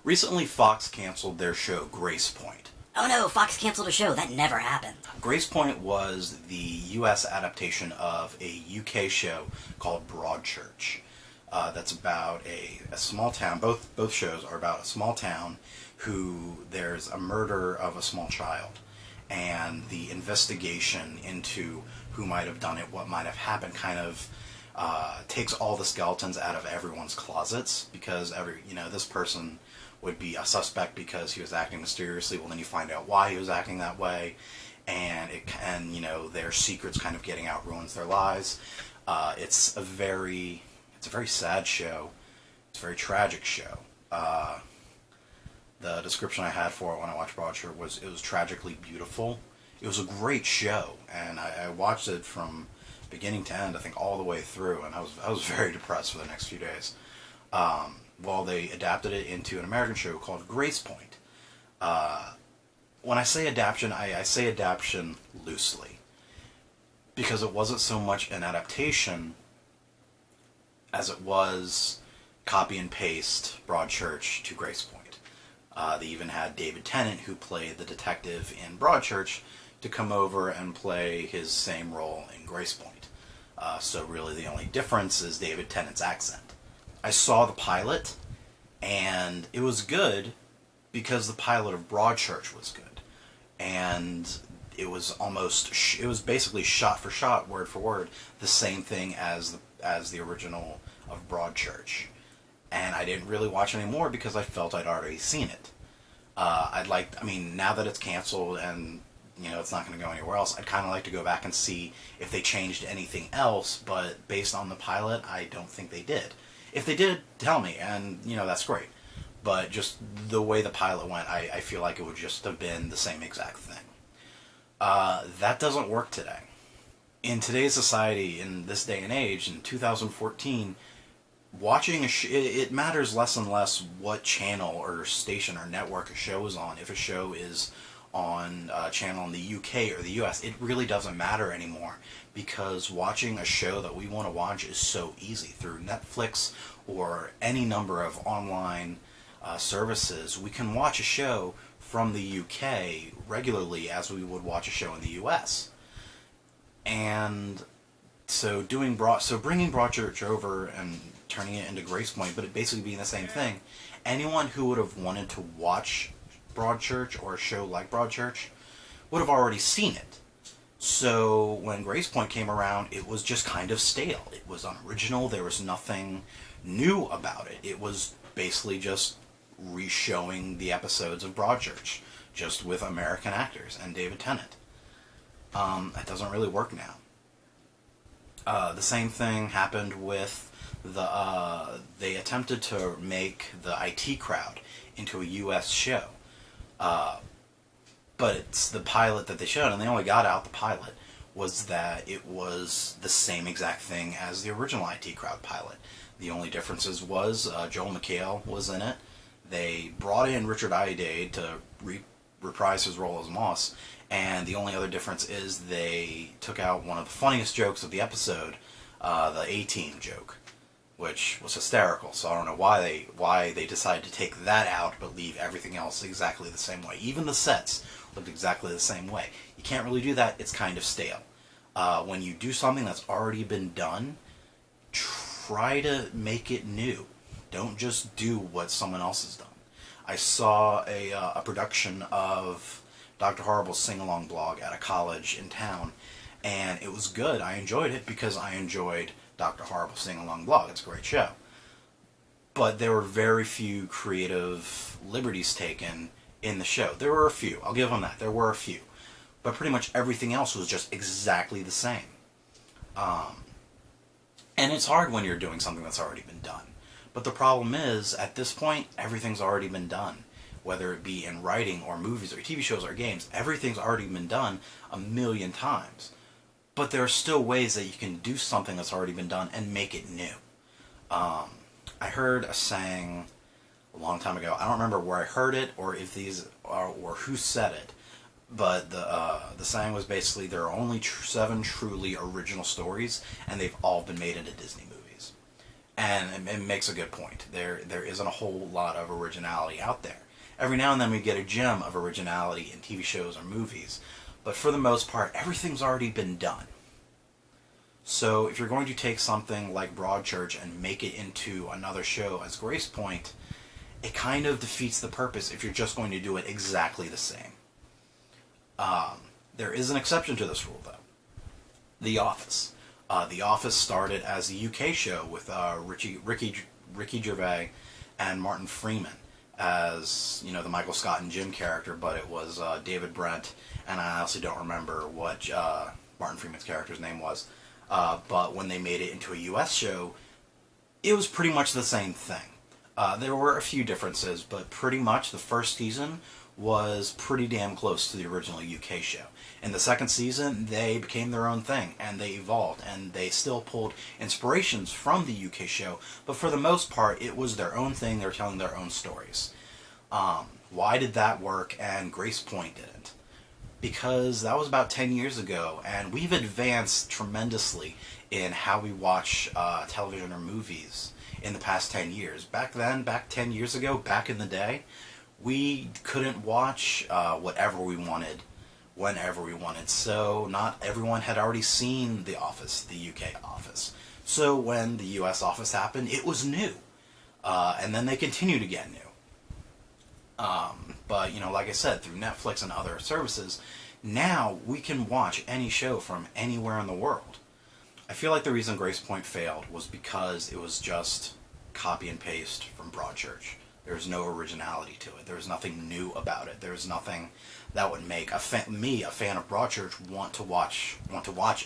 Recently, Fox canceled their show Gracepoint. Oh no, Fox canceled a show. That never happened. Gracepoint was the U.S. adaptation of a U.K. show called Broadchurch. That's about a small town. Both shows are about a small town who there's a murder of a small child, and the investigation into who might have done it, what might have happened, kind of takes all the skeletons out of everyone's closets, because this person would be a suspect because he was acting mysteriously. Well, then you find out why he was acting that way, and their secrets kind of getting out ruins their lives. It's a very sad show. It's a very tragic show. The description I had for it when I watched Broadchurch was it was tragically beautiful. It was a great show, and I watched it from beginning to end, I think all the way through, and I was very depressed for the next few days. Well, they adapted it into an American show called Gracepoint. When I say adaptation, I say adaptation loosely, because it wasn't so much an adaptation as it was copy and paste Broadchurch to Gracepoint. They even had David Tennant, who played the detective in Broadchurch, to come over and play his same role in Gracepoint. So really the only difference is David Tennant's accent. I saw the pilot, and it was good because the pilot of Broadchurch was good. And it was basically shot for shot, word for word, the same thing as the original of Broadchurch. And I didn't really watch any more because I felt I'd already seen it. Now that it's canceled and it's not going to go anywhere else, I'd kind of like to go back and see if they changed anything else, but based on the pilot, I don't think they did. If they did, tell me, and that's great. But just the way the pilot went, I feel like it would just have been the same exact thing. That doesn't work today. In today's society, in this day and age, in 2014, watching it matters less and less what channel or station or network a show is on. If a show is on a channel in the UK or the US, it really doesn't matter anymore, because watching a show that we want to watch is so easy through Netflix or any number of online services. We can watch a show from the UK regularly as we would watch a show in the US. And so bringing Broadchurch over and turning it into Gracepoint, but it basically being the same thing, anyone who would have wanted to watch Broadchurch or a show like Broadchurch would have already seen it. So when Gracepoint came around, it was just kind of stale. It was unoriginal. There was nothing new about it. It was basically just re-showing the episodes of Broadchurch, just with American actors and David Tennant. That doesn't really work now. The same thing happened with they attempted to make the IT Crowd into a US show. But it's the pilot that they showed, and they only got out the pilot, was that it was the same exact thing as the original IT Crowd pilot. The only differences was Joel McHale was in it. They brought in Richard Ayoade to reprise his role as Moss, and the only other difference is they took out one of the funniest jokes of the episode, the A-Team joke, which was hysterical. So I don't know why they decided to take that out but leave everything else exactly the same way. Even the sets looked exactly the same way. You can't really do that. It's kind of stale. When you do something that's already been done, try to make it new. Don't just do what someone else has done. I saw a production of Dr. Horrible's sing-along blog at a college in town, and it was good. I enjoyed it because I enjoyed Dr. Horrible's sing-along blog. It's a great show. But there were very few creative liberties taken in the show. There were a few. I'll give them that. There were a few. But pretty much everything else was just exactly the same. And it's hard when you're doing something that's already been done. But the problem is, at this point, everything's already been done. Whether it be in writing or movies or TV shows or games, everything's already been done a million times. But there are still ways that you can do something that's already been done and make it new. I heard a saying a long time ago. I don't remember where I heard it or or who said it. But the saying was basically there are only 7 truly original stories, and they've all been made into Disney movies. And it makes a good point. There isn't a whole lot of originality out there. Every now and then we get a gem of originality in TV shows or movies, but for the most part, everything's already been done. So if you're going to take something like Broadchurch and make it into another show as Gracepoint, it kind of defeats the purpose if you're just going to do it exactly the same. There is an exception to this rule, though. The Office. The Office started as a UK show with Ricky Gervais and Martin Freeman as, you know, the Michael Scott and Jim character, but it was David Brent, and I honestly don't remember what Martin Freeman's character's name was. But when they made it into a US show, it was pretty much the same thing. There were a few differences, but pretty much the first season was pretty damn close to the original UK show. In the second season, they became their own thing, and they evolved, and they still pulled inspirations from the UK show, but for the most part, it was their own thing. They were telling their own stories. Why did that work and Gracepoint didn't? Because that was about 10 years ago, and we've advanced tremendously in how we watch television or movies in the past 10 years. Back then, back 10 years ago, back in the day, we couldn't watch whatever we wanted, whenever we wanted. So not everyone had already seen The Office, the UK Office. So when the US Office happened, it was new. And then they continue to get new. But, you know, like I said, through Netflix and other services, now we can watch any show from anywhere in the world. I feel like the reason Gracepoint failed was because it was just copy and paste from Broadchurch. There's no originality to it. There's nothing new about it. There's nothing that would make me, a fan of Broadchurch, want to watch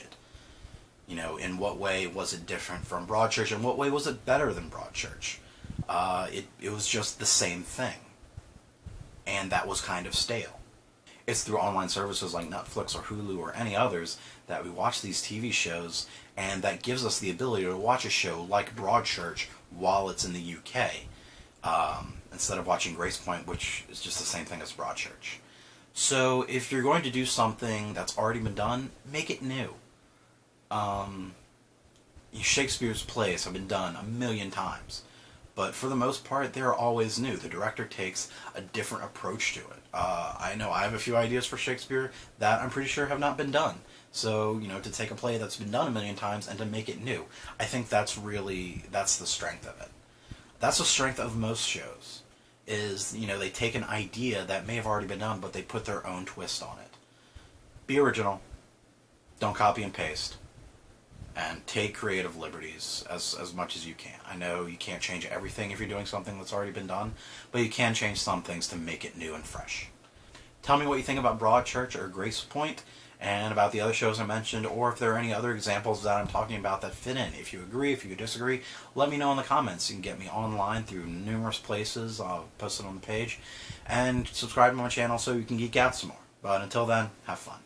it. You know, in what way was it different from Broadchurch? In what way was it better than Broadchurch? It was just the same thing. And that was kind of stale. It's through online services like Netflix or Hulu or any others that we watch these TV shows, and that gives us the ability to watch a show like Broadchurch while it's in the UK, instead of watching Gracepoint, which is just the same thing as Broadchurch. So if you're going to do something that's already been done, make it new. Shakespeare's plays have been done a million times, but for the most part, they're always new. The director takes a different approach to it. I know I have a few ideas for Shakespeare that I'm pretty sure have not been done. So, you know, to take a play that's been done a million times and to make it new, I think that's the strength of it. That's the strength of most shows, is, you know, they take an idea that may have already been done, but they put their own twist on it. Be original. Don't copy and paste. And take creative liberties as much as you can. I know you can't change everything if you're doing something that's already been done, but you can change some things to make it new and fresh. Tell me what you think about Broadchurch or Gracepoint, and about the other shows I mentioned, or if there are any other examples that I'm talking about that fit in. If you agree, if you disagree, let me know in the comments. You can get me online through numerous places. I'll post it on the page. And subscribe to my channel so you can geek out some more. But until then, have fun.